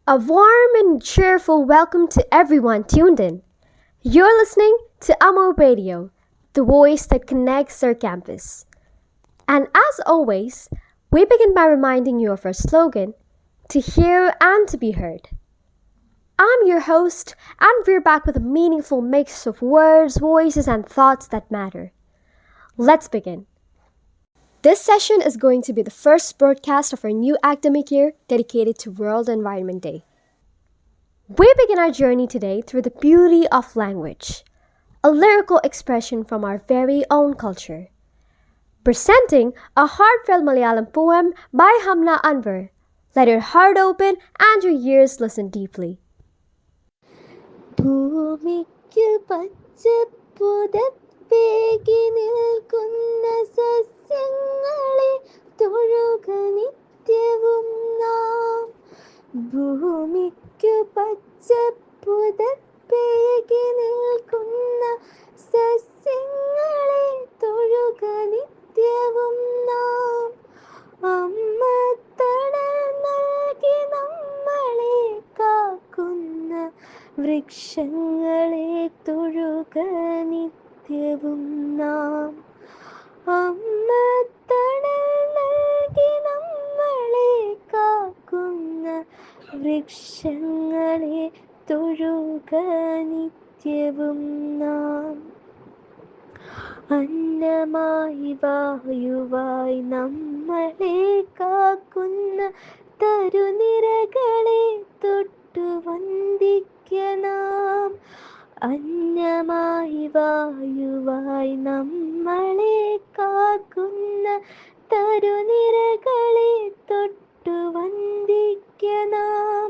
A warm and cheerful welcome to everyone tuned in. You're listening to Amo Radio, the voice that connects our campus. And as always, we begin by reminding you of our slogan, to hear and to be heard. I'm your host, and we're back with a meaningful mix of words, voices, and thoughts that matter. Let's begin. This session is going to be the first broadcast of our new academic year dedicated to World Environment Day. We begin our journey today through the beauty of language, a lyrical expression from our very own culture. Presenting a heartfelt Malayalam poem by Hamna Anwar. Let your heart open and your ears listen deeply. ഭൂമിക്കു പച്ചപ്പുതപ്പേകി നിൽക്കുന്ന സസ്യങ്ങളെ തൊഴുക നിത്യവും നാം. ഭൂമിക്കു പച്ചപ്പുതപ്പേകി നിൽക്കുന്ന സസ്യങ്ങളെ തൊഴുക നിത്യവും നാം. അമ്മ തണൽ നൽകി നമ്മളെ കാക്കുന്ന വൃക്ഷങ്ങളെ തൊഴുക നിത്യവും നാം. അമ്മ തണൽ നൽകി നമ്മളെ കാക്കുന്ന വൃക്ഷങ്ങളെ തൊഴുക നിത്യവും നാം. അന്നമായി വായുവായി നമ്മളെ കാക്കുന്ന തരുനിരകളെ തൊട്ടു വന്ദിക്കണം. അന്നമായി വായുവായി നമ്മളെ കാക്കുന്ന തരുനിരകളെ തൊട്ടു വന്ദിക്കണം.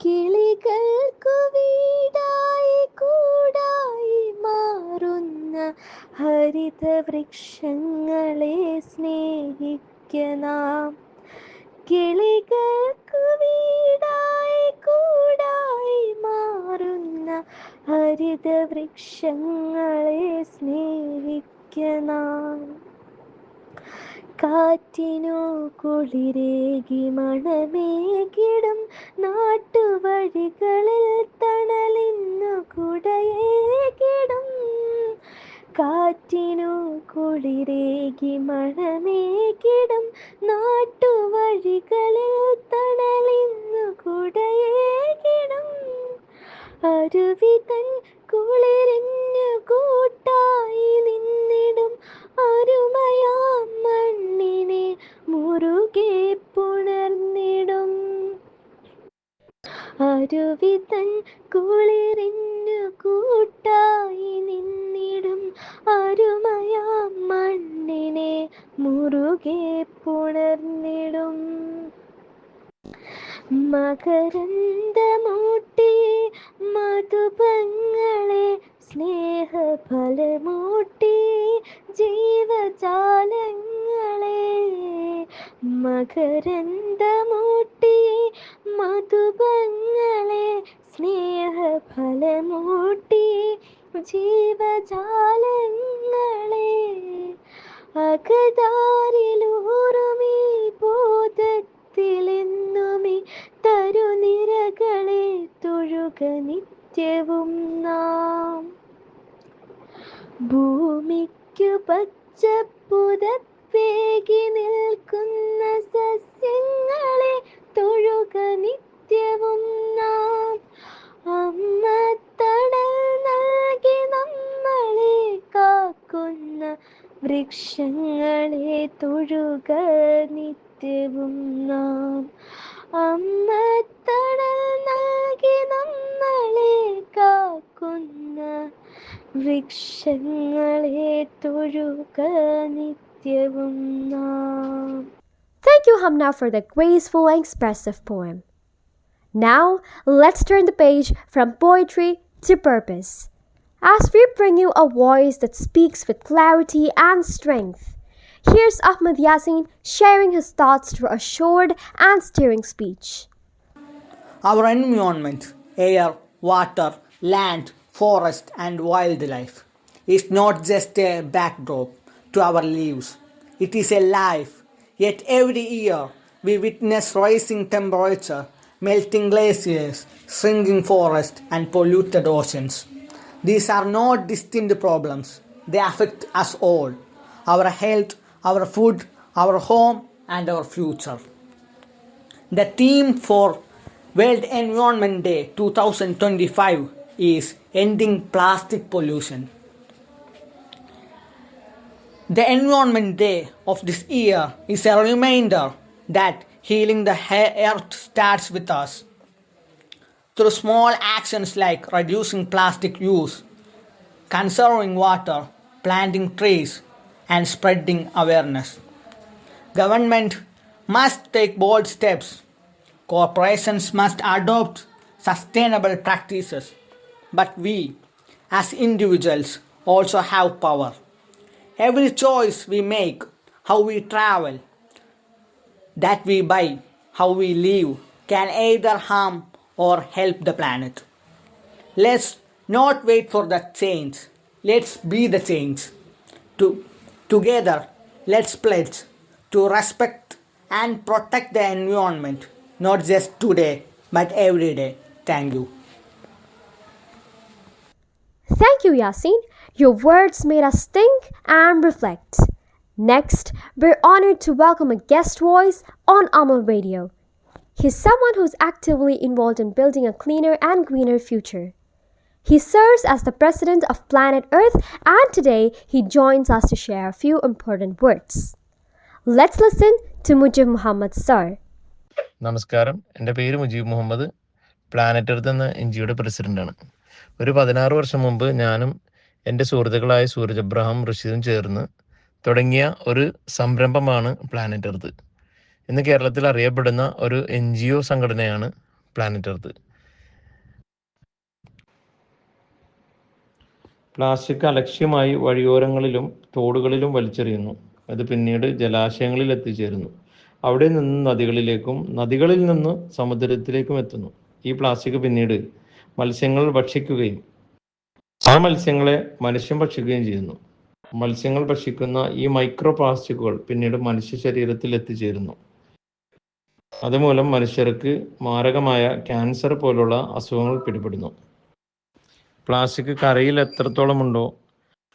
കിളികൾക്കു വീടായി കൂടായി മാറുന്ന ഹരിതവൃക്ഷങ്ങളെ സ്നേഹിക്കണം. കിളികൾക്കു വീടായി കൂടായി മാറുന്ന ഹരിതവൃക്ഷങ്ങളെ സ്നേഹിക്കണം. കാറ്റിനു കുളിരേകി മണമേകിടും നാട്ടുവഴികളിൽ തണലിന്നു കുടയേകിടും. കാറ്റിനു കുളിരേകി മണമേകിടും നാട്ടുവഴികളിൽ തണലിന്നു കുടയേകിടും. അരുവിതൻ കുളിരിഞ്ഞു കൂട്ടായി നിന്നിടും അരുമയാം മണ്ണിനെ മുറുകെ പുണർന്നിടും. അരുവിതൻ കുളിരിഞ്ഞു കൂട്ടായി നിന്നിടും അരുമയാം മണ്ണിനെ മുറുകെ പുണർന്നിടും. മകരന്ദമൂട്ടിയെ മധുപങ്ങളെ സ്നേഹഫലമൂട്ടിയെ ജീവജാലങ്ങളെ. മകരന്ദമൂട്ടിയെ മധുപങ്ങളെ സ്നേഹഫലമൂട്ടിയെ ജീവജാലങ്ങളെ. അകതാരിലൂറുമീ ബോധത്തിലെന്നുമീ തരുനിരകളെ തൊഴുക നിത്യവും നാം. ഭൂമിക്കു പച്ചപ്പുതപ്പേകി നിൽക്കുന്ന സസ്യങ്ങളെ തൊഴുക നിത്യവും നാം. അമ്മ തണൽ നൽകി നമ്മളെ കാക്കുന്ന വൃക്ഷങ്ങളെ തൊഴുക നിത്യവും നാം. അമ്മ തണൽ നൽകി നമ്മളെ കാക്കുന്ന വൃക്ഷങ്ങളെ തൊഴുക നിത്യവും നാം. Thank you, Hamna, for the graceful and expressive poem. Now, let's turn the page from poetry to purpose, as we bring you a voice that speaks with clarity and strength. Here's Ahmed Yasin sharing his thoughts through a short and stirring speech. Our environment, air, water, land, forest, and wildlife is not just a backdrop to our lives. It is a life. Yet every year we witness rising temperature melting glaciers, shrinking forests, and polluted oceans. These are not distinct problems. They affect us all, our health, our food, our home, and our future. The theme for World Environment Day 2025 is Ending Plastic Pollution. The Environment Day of this year is a reminder that healing the earth starts with us. Through small actions like reducing plastic use, conserving water, planting trees, and spreading awareness. Government must take bold steps. Corporations must adopt sustainable practices. But we, as individuals, also have power. Every choice we make, how we travel, that we buy, how we live, can either harm or help the planet. Let's not wait for the change. Let's be the change. Together, let's pledge to respect and protect the environment, not just today, but every day. Thank you. Thank you, Yasin. Your words made us think and reflect. Next, we're honored to welcome a guest voice on Amal Radio. He's someone who's actively involved in building a cleaner and greener future. He serves as the president of Planet Earth, and today he joins us to share a few important words. Let's listen to Mujib Muhammad Sir. നമസ്കാരം, എൻ്റെ പേര് Mujeeb Muhammad. Planet earth എന്ന NGOയുടെ പ്രസിഡൻ്റാണ്. ഒരു 16 വർഷം മുമ്പ് ഞാനും എൻ്റെ സുഹൃത്തുക്കളായ സൂരജ് അബ്രഹാം റഷീദും ചേർന്ന് തുടങ്ങിയ ഒരു സംരംഭമാണ് പ്ലാനറ്റ് എർത്ത്. ഇന്ന് കേരളത്തിൽ അറിയപ്പെടുന്ന ഒരു NGO സംഘടനയാണ് പ്ലാനറ്റ് എർത്ത്. പ്ലാസ്റ്റിക് അലക്ഷ്യമായി വഴിയോരങ്ങളിലും തോടുകളിലും വലിച്ചെറിയുന്നു. അത് പിന്നീട് ജലാശയങ്ങളിൽ എത്തിച്ചേരുന്നു. അവിടെ നിന്ന് നദികളിലേക്കും നദികളിൽ നിന്ന് സമുദ്രത്തിലേക്കും എത്തുന്നു. ഈ പ്ലാസ്റ്റിക് പിന്നീട് മത്സ്യങ്ങൾ ഭക്ഷിക്കുകയും ആ മത്സ്യങ്ങളെ മനുഷ്യൻ ഭക്ഷിക്കുകയും ചെയ്യുന്നു. മത്സ്യങ്ങൾ ഭക്ഷിക്കുന്ന ഈ മൈക്രോ പ്ലാസ്റ്റിക്കുകൾ പിന്നീട് മനുഷ്യ ശരീരത്തിൽ എത്തിച്ചേരുന്നു. അതുമൂലം മനുഷ്യർക്ക് മാരകമായ ക്യാൻസർ പോലുള്ള അസുഖങ്ങൾ പിടിപെടുന്നു. പ്ലാസ്റ്റിക് കരയിൽ എത്രത്തോളം ഉണ്ടോ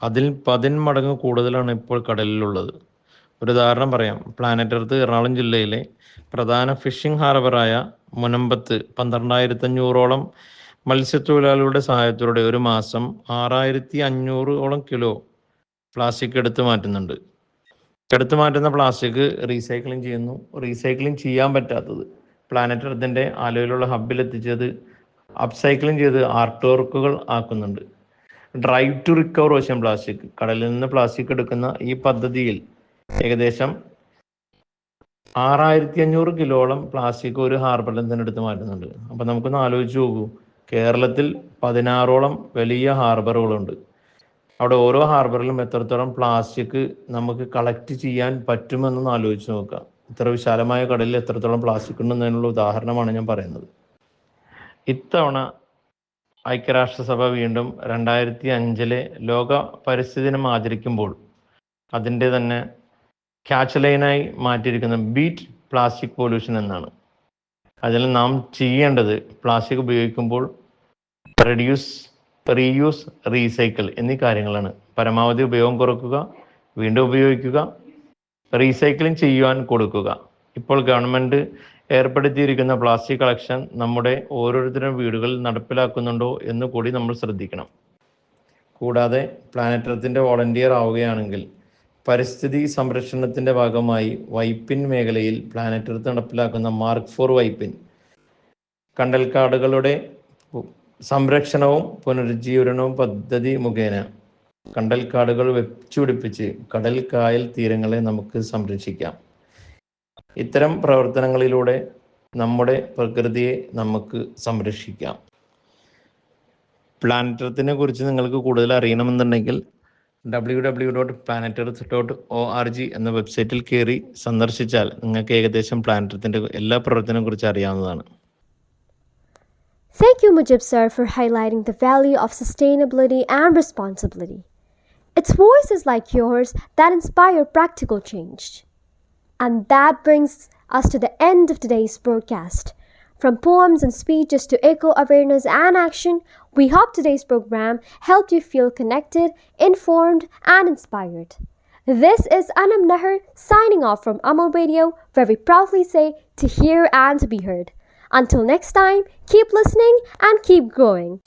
അതിൽ 10 മടങ്ങ് കൂടുതലാണ് ഇപ്പോൾ കടലിലുള്ളത്. ഒരു ഉദാഹരണം പറയാം. പ്ലാനറ്റ് എർത്ത് എറണാകുളം ജില്ലയിലെ പ്രധാന ഫിഷിംഗ് ഹാർബറായ മുനമ്പത്ത് 12,500 മത്സ്യത്തൊഴിലാളികളുടെ സഹായത്തോടെ ഒരു മാസം 6,500 കിലോ പ്ലാസ്റ്റിക് എടുത്തു മാറ്റുന്നുണ്ട്. എടുത്തു മാറ്റുന്ന പ്ലാസ്റ്റിക് റീസൈക്ലിംഗ് ചെയ്യുന്നു. റീസൈക്ലിംഗ് ചെയ്യാൻ പറ്റാത്തത് പ്ലാനറ്റ് എർത്തിൻ്റെ ആലുവയിലുള്ള ഹബ്ബിൽ എത്തിച്ചത് അപ്സൈക്ലിംഗ് ചെയ്ത് ആർട്ട് വർക്കുകൾ ആക്കുന്നുണ്ട്. Drive to recover ocean plastic, കടലിൽ നിന്ന് പ്ലാസ്റ്റിക് എടുക്കുന്ന ഈ പദ്ധതിയിൽ ഏകദേശം 6,500 കിലോളം പ്ലാസ്റ്റിക് ഒരു ഹാർബറിൽ തന്നെ എടുത്ത് മാറ്റുന്നുണ്ട്. അപ്പം നമുക്കൊന്ന് ആലോചിച്ച് നോക്കൂ, കേരളത്തിൽ 16 വലിയ ഹാർബറുകളുണ്ട്. അവിടെ ഓരോ ഹാർബറിലും എത്രത്തോളം പ്ലാസ്റ്റിക് നമുക്ക് കളക്ട് ചെയ്യാൻ പറ്റുമെന്നൊന്ന് ആലോചിച്ച് നോക്കുക. ഇത്ര വിശാലമായ കടലിൽ എത്രത്തോളം പ്ലാസ്റ്റിക് ഉണ്ടെന്നതിനുള്ള ഉദാഹരണമാണ് ഞാൻ പറയുന്നത്. ഇത്തവണ ഐക്യരാഷ്ട്രസഭ വീണ്ടും 2005 ലോക പരിസ്ഥിതി ദിനം ആചരിക്കുമ്പോൾ അതിൻ്റെ തന്നെ ക്യാച്ച് ലൈനായി മാറ്റിയിരിക്കുന്ന ബീറ്റ് പ്ലാസ്റ്റിക് പൊല്യൂഷൻ എന്നാണ്. അതിൽ നാം ചെയ്യേണ്ടത് പ്ലാസ്റ്റിക് ഉപയോഗിക്കുമ്പോൾ റെഡ്യൂസ്, റീയൂസ്, റീസൈക്കിൾ എന്നീ കാര്യങ്ങളാണ്. പരമാവധി ഉപയോഗം കുറയ്ക്കുക, വീണ്ടും ഉപയോഗിക്കുക, റീസൈക്ലിംഗ് ചെയ്യുവാൻ കൊടുക്കുക. ഇപ്പോൾ ഗവൺമെൻറ് ഏർപ്പെടുത്തിയിരിക്കുന്ന പ്ലാസ്റ്റിക് കളക്ഷൻ നമ്മുടെ ഓരോരുത്തരും വീടുകളിൽ നടപ്പിലാക്കുന്നുണ്ടോ എന്ന് കൂടി നമ്മൾ ശ്രദ്ധിക്കണം. കൂടാതെ പ്ലാനറ്റ് എർത്തിൻ്റെ വോളണ്ടിയർ ആവുകയാണെങ്കിൽ പരിസ്ഥിതി സംരക്ഷണത്തിൻ്റെ ഭാഗമായി വൈപ്പിൻ മേഖലയിൽ പ്ലാനറ്റ് എർത്ത് നടപ്പിലാക്കുന്ന മാർക്ക് 4 വൈപ്പിൻ കണ്ടൽക്കാടുകളുടെ സംരക്ഷണവും പുനരുജ്ജീവനവും പദ്ധതി മുഖേന കണ്ടൽക്കാടുകൾ വെച്ചുപിടിപ്പിച്ച് കടൽ കായൽ തീരങ്ങളെ നമുക്ക് സംരക്ഷിക്കാം. ഇത്തരം പ്രവർത്തനങ്ങളിലൂടെ നമ്മുടെ പ്രകൃതിയെ നമുക്ക് സംരക്ഷിക്കാം. പ്ലാനറ്റ് എർത്തിനെ കുറിച്ച് നിങ്ങൾക്ക് കൂടുതൽ അറിയണമെന്നുണ്ടെങ്കിൽ www.planetearth.org എന്ന വെബ്സൈറ്റിൽ കയറി സന്ദർശിച്ചാൽ നിങ്ങൾക്ക് ഏകദേശം പ്ലാനറ്റ് എർത്തിൻ്റെ എല്ലാ പ്രവർത്തനങ്ങളെ കുറിച്ച് അറിയാവുന്നതാണ്. Thank you, Mujib sir, for highlighting the value of sustainability and responsibility. It's voices like yours that inspire practical change. And that brings us to the end of today's broadcast. From poems and speeches to eco awareness and action, we hope today's program helped you feel connected, informed, and inspired. This is Anam Nahar signing off from Amal Radio, where we proudly say to hear and to be heard. Until next time, keep listening and keep growing.